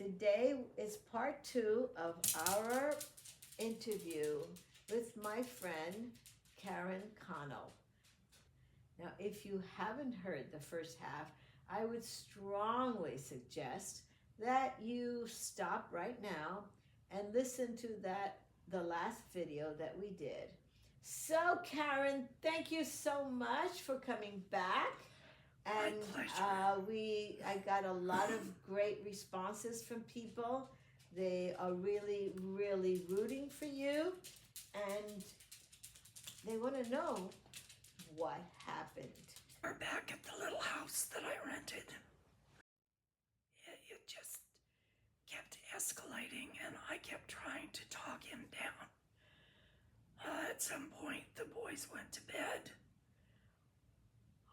Today is part 2 of our interview with my friend Karen Connell. Now, if you haven't heard the first half, I would strongly suggest that you stop right now and listen to the last video that we did. So, Karen, thank you so much for coming back. And My pleasure. I got a lot of great responses from people. They are really, really rooting for you, and they want to know what happened. We're back at the little house that I rented. It just kept escalating, and I kept trying to talk him down. At some point, the boys went to bed.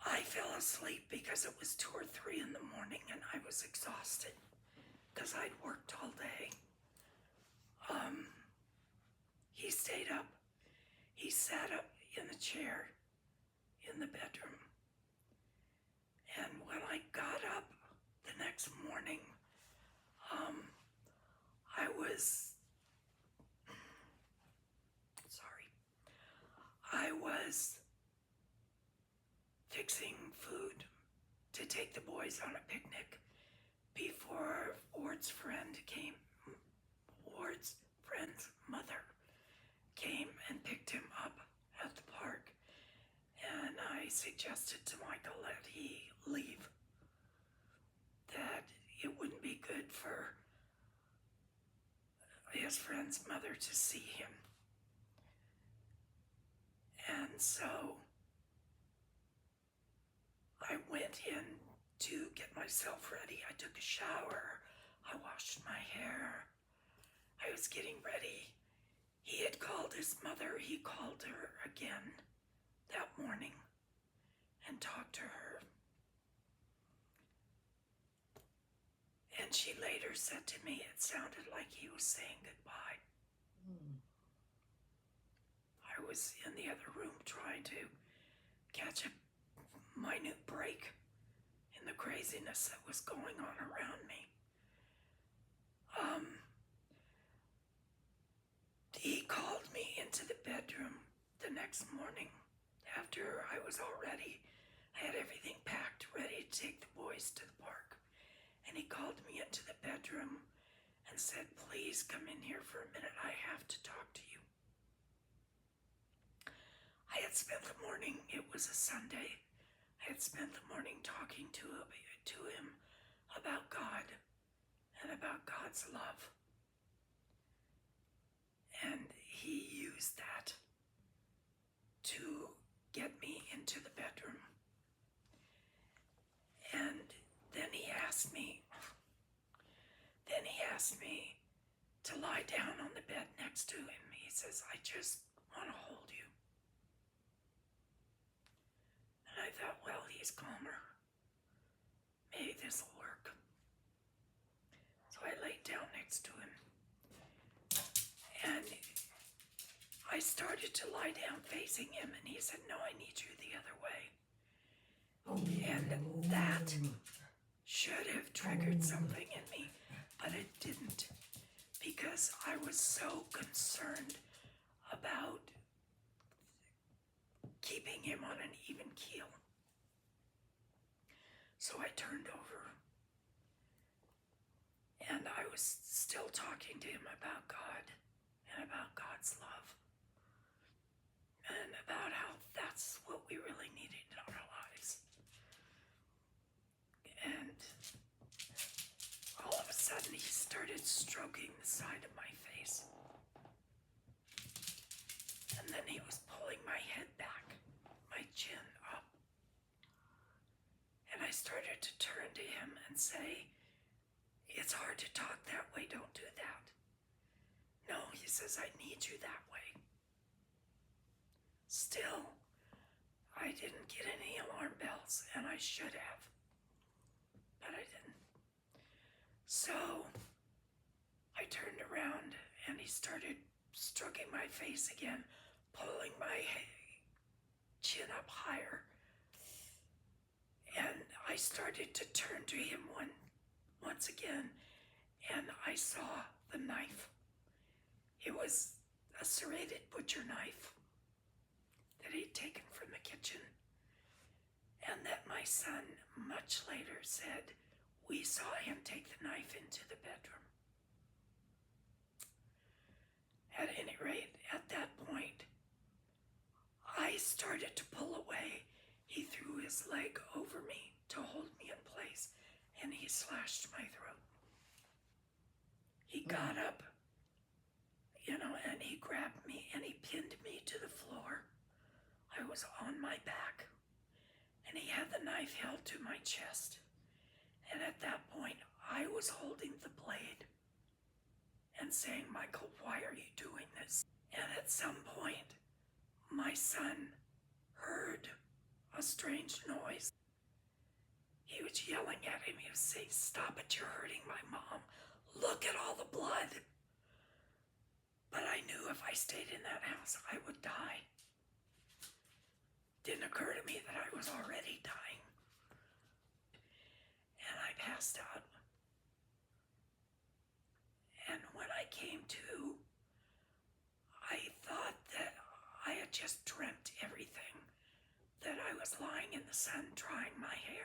I fell asleep because it was 2 or 3 in the morning and I was exhausted because I'd worked all day. He stayed up. He sat up in the chair in the bedroom. And when I got up the next morning, I was fixing food to take the boys on a picnic before Ward's friend's mother came and picked him up at the park. And I suggested to Michael that he leave, that it wouldn't be good for his friend's mother to see him. And so I went in to get myself ready. I took a shower. I washed my hair. I was getting ready. He had called his mother. He called her again that morning and talked to her. And she later said to me it sounded like he was saying goodbye. I was in the other room trying to catch a minute break in the craziness that was going on around me. He called me into the bedroom the next morning after I was all ready. I had everything packed, ready to take the boys to the park. And he called me into the bedroom and said, "Please come in here for a minute. I have to talk to you." I had spent the morning, it was a Sunday, I had spent the morning talking to him about God and about God's love. And he used that to get me into the bedroom. And then he asked me to lie down on the bed next to him. He says, "I just want to hold you." And I thought, well, he's calmer. Maybe this will work. So I laid down next to him. And I started to lie down facing him, and he said, "No, I need you the other way." And that should have triggered something in me, but it didn't, because I was so concerned about keeping him on an even keel. So I turned over, and I was still talking to him about God and about God's love and about how that's what we really needed in our lives. And all of a sudden he started stroking the side of my face. And then he was pulling my head back, my chin up. And I started to turn to him and say, "It's hard to talk that way, don't do that." "No," he says, "I need you that way." Still, I didn't get any alarm bells, and I should have, but I didn't. So I turned around and he started stroking my face again, pulling my chin up higher. And I started to turn to him once again, and saw the knife. It was a serrated butcher knife that he'd taken from the kitchen, and that my son much later said we saw him take the knife into the bedroom. At any rate, at that point, I started to pull away. He threw his leg over me to hold me in place, and he slashed my throat. He got up, and he grabbed me and he pinned me to the floor. I was on my back, and he had the knife held to my chest. And at that point, I was holding the blade and saying, Michael, why are you doing this? And at some point, my son heard a strange noise. He was yelling at him. He was saying, stop it, you're hurting my mom. Look at all the blood. But I knew if I stayed in that house, I would die. Didn't occur to me that I was already dying. And I passed out. And when I came to, I thought that I had just dreamt everything. That I was lying in the sun drying my hair.